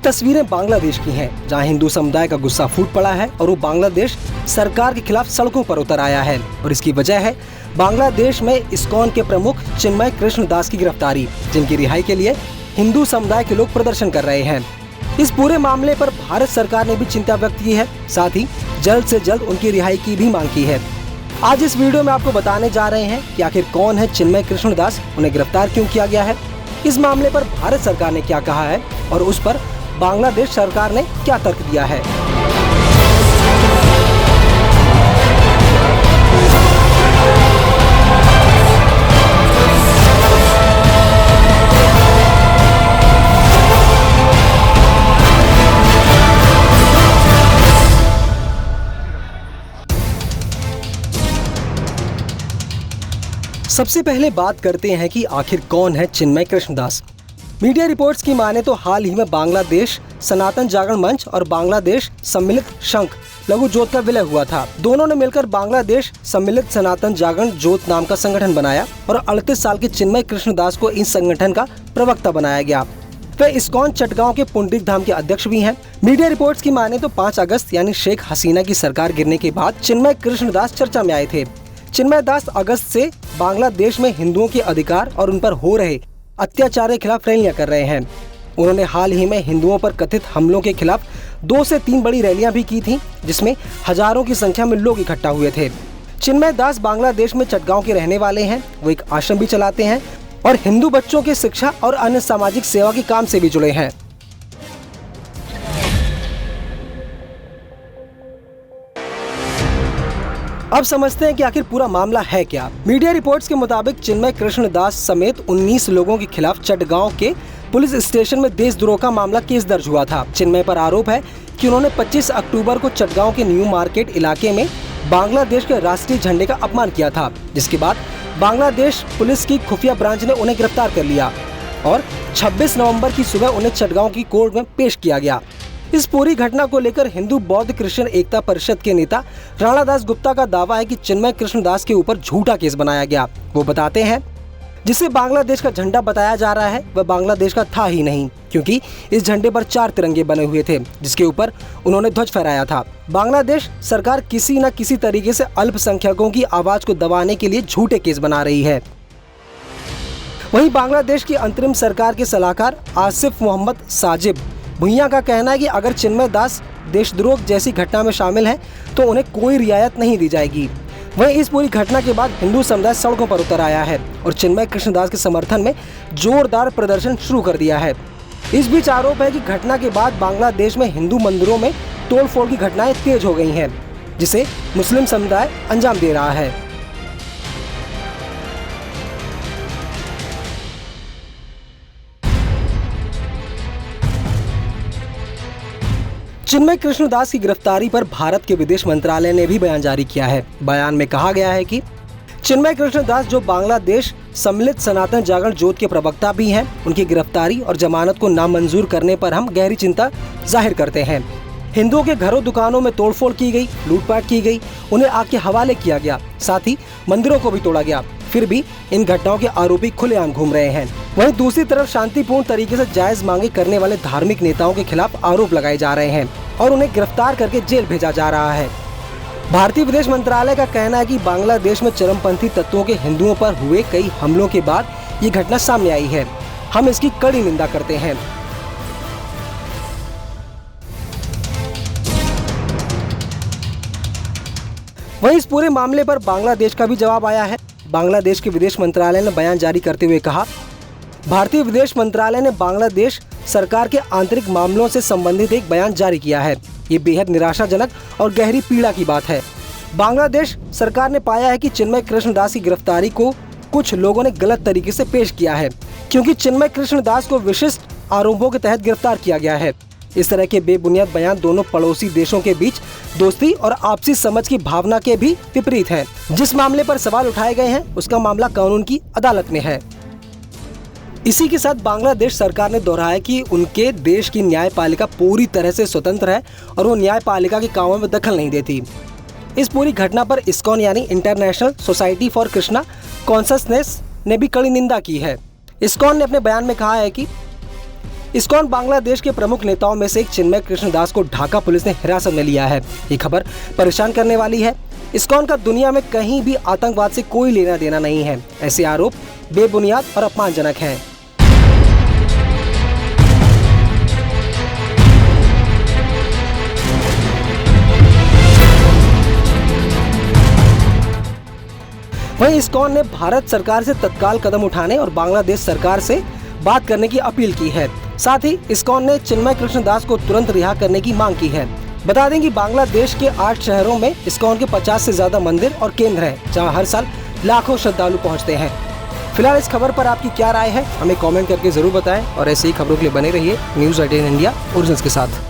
तस्वीरें बांग्लादेश की हैं, जहां हिंदू समुदाय का गुस्सा फूट पड़ा है और वो बांग्लादेश सरकार के खिलाफ सड़कों पर उतर आया है। और इसकी वजह है बांग्लादेश में इस्कॉन के प्रमुख चिन्मय कृष्ण दास की गिरफ्तारी, जिनकी रिहाई के लिए हिंदू समुदाय के लोग प्रदर्शन कर रहे हैं। इस पूरे मामले पर भारत सरकार ने भी चिंता व्यक्त की है, साथ ही जल्द से जल्द उनकी रिहाई की भी मांग की है। आज इस वीडियो में आपको बताने जा रहे हैं कि आखिर कौन है चिन्मय कृष्ण दास, उन्हें गिरफ्तार क्यों किया गया है, इस मामले पर भारत सरकार ने क्या कहा है और उस पर बांग्लादेश सरकार ने क्या तर्क दिया है। सबसे पहले बात करते हैं कि आखिर कौन है चिन्मय कृष्ण दास। मीडिया रिपोर्ट्स की माने तो हाल ही में बांग्लादेश सनातन जागरण मंच और बांग्लादेश सम्मिलित शंख लघु जोत का विलय हुआ था। दोनों ने मिलकर बांग्लादेश सम्मिलित सनातन जागरण जोत नाम का संगठन बनाया और 38 साल के चिन्मय कृष्ण दास को इस संगठन का प्रवक्ता बनाया गया। वे इस्कॉन चटगांव के पुंडरीक धाम के अध्यक्ष भी हैं। मीडिया रिपोर्ट्स की माने तो 5 अगस्त यानी शेख हसीना की सरकार गिरने के बाद चिन्मय कृष्ण दास चर्चा में आए थे। चिन्मय दास अगस्त से बांग्लादेश में हिंदुओं के अधिकार और उन पर हो रहे अत्याचार के खिलाफ रैलियां कर रहे हैं। उन्होंने हाल ही में हिंदुओं पर कथित हमलों के खिलाफ 2 से 3 बड़ी रैलियां भी की थीं, जिसमें हजारों की संख्या में लोग इकट्ठा हुए थे। चिन्मय दास बांग्लादेश में चटगांव के रहने वाले हैं। वो एक आश्रम भी चलाते हैं और हिंदू बच्चों की शिक्षा और अन्य सामाजिक सेवा के काम से भी जुड़े हैं। अब समझते हैं कि आखिर पूरा मामला है क्या। मीडिया रिपोर्ट्स के मुताबिक चिन्मय कृष्ण दास समेत 19 लोगों के खिलाफ चटगांव के पुलिस स्टेशन में देशद्रोह का मामला केस दर्ज हुआ था। चिन्मय पर आरोप है कि उन्होंने 25 अक्टूबर को चटगांव के न्यू मार्केट इलाके में बांग्लादेश के राष्ट्रीय झंडे का अपमान किया था, जिसके बाद बांग्लादेश पुलिस की खुफिया ब्रांच ने उन्हें गिरफ्तार कर लिया और 26 नवंबर की सुबह उन्हें चटगांव की कोर्ट में पेश किया गया। इस पूरी घटना को लेकर हिंदू बौद्ध क्रिश्चियन एकता परिषद के नेता राणा दास गुप्ता का दावा है कि चिन्मय कृष्ण दास के ऊपर झूठा केस बनाया गया। वो बताते हैं जिसे बांग्लादेश का झंडा बताया जा रहा है वह बांग्लादेश का था ही नहीं, क्योंकि इस झंडे पर 4 तिरंगे बने हुए थे, जिसके ऊपर उन्होंने ध्वज फहराया था। बांग्लादेश सरकार किसी न किसी तरीके से अल्पसंख्यकों की आवाज को दबाने के लिए झूठे केस बना रही है। वहीं बांग्लादेश की अंतरिम सरकार के सलाहकार आसिफ मोहम्मद साजिब भुइयां का कहना है कि अगर चिन्मय दास देशद्रोह जैसी घटना में शामिल हैं तो उन्हें कोई रियायत नहीं दी जाएगी। वहीं इस पूरी घटना के बाद हिंदू समुदाय सड़कों पर उतर आया है और चिन्मय कृष्ण दास के समर्थन में जोरदार प्रदर्शन शुरू कर दिया है। इस बीच आरोप है कि घटना के बाद बांग्लादेश में हिंदू मंदिरों में तोड़फोड़ की घटनाएं तेज हो गई हैं, जिसे मुस्लिम समुदाय अंजाम दे रहा है। चिन्मय कृष्ण दास की गिरफ्तारी पर भारत के विदेश मंत्रालय ने भी बयान जारी किया है। बयान में कहा गया है कि चिन्मय कृष्ण दास जो बांग्लादेश सम्मिलित सनातन जागरण जोत के प्रवक्ता भी हैं, उनकी गिरफ्तारी और जमानत को नामंजूर करने पर हम गहरी चिंता जाहिर करते हैं। हिंदुओं के घरों दुकानों में तोड़फोड़ की गई, लूटपाट की गई, उन्हें आग के हवाले किया गया, साथ ही मंदिरों को भी तोड़ा गया। फिर भी इन घटनाओं के आरोपी खुलेआम घूम रहे हैं। वहीं दूसरी तरफ शांतिपूर्ण तरीके से जायज मांगे करने वाले धार्मिक नेताओं के खिलाफ आरोप लगाए जा रहे हैं और उन्हें गिरफ्तार करके जेल भेजा जा रहा है। भारतीय विदेश मंत्रालय का कहना है कि बांग्लादेश में चरमपंथी तत्वों के हिंदुओं पर हुए कई हमलों के बाद ये घटना सामने आई है। हम इसकी कड़ी निंदा करते हैं। वहीं इस पूरे मामले पर बांग्लादेश का भी जवाब आया है। बांग्लादेश के विदेश मंत्रालय ने बयान जारी करते हुए कहा, भारतीय विदेश मंत्रालय ने बांग्लादेश सरकार के आंतरिक मामलों से संबंधित एक बयान जारी किया है। ये बेहद निराशाजनक और गहरी पीड़ा की बात है। बांग्लादेश सरकार ने पाया है कि चिन्मय कृष्ण दास की गिरफ्तारी को कुछ लोगों ने गलत तरीके से पेश किया है, क्योंकि चिन्मय कृष्ण दास को विशिष्ट आरोपों के तहत गिरफ्तार किया गया है। इस तरह के बेबुनियाद बयान दोनों पड़ोसी देशों के बीच दोस्ती और आपसी समझ की भावना के भी विपरीत हैं। जिस मामले पर सवाल उठाए गए हैं उसका मामला कानून की अदालत में है। इसी के साथ बांग्लादेश सरकार ने दोहराया कि उनके देश की न्यायपालिका पूरी तरह से स्वतंत्र है और वो न्यायपालिका के कामों में दखल नहीं देती। इस पूरी घटना पर इस्कॉन यानी international society for Krishna consciousness ने भी कड़ी निंदा की है। इस्कॉन ने अपने बयान में कहा है कि इस्कॉन बांग्लादेश के प्रमुख नेताओं में से एक चिन्मय कृष्णदास को ढाका पुलिस ने हिरासत में लिया है। ये खबर परेशान करने वाली है। इस्कॉन का दुनिया में कहीं भी आतंकवाद से कोई लेना देना नहीं है। ऐसे आरोप बेबुनियाद और अपमानजनक हैं। वहीं इस्कॉन ने भारत सरकार से तत्काल कदम उठाने और बांग्लादेश सरकार से बात करने की अपील की है। साथ ही इस्कॉन ने चिन्मय कृष्णदास को तुरंत रिहा करने की मांग की है। बता दें कि बांग्लादेश के 8 शहरों में इस्कॉन के 50 से ज्यादा मंदिर और केंद्र हैं, जहां हर साल लाखों श्रद्धालु पहुंचते हैं। फिलहाल इस खबर पर आपकी क्या राय है, हमें कमेंट करके जरूर बताएं और ऐसी ही खबरों के लिए बने रहिए न्यूज़ 18 इंडिया ओरिजिनल्स के साथ।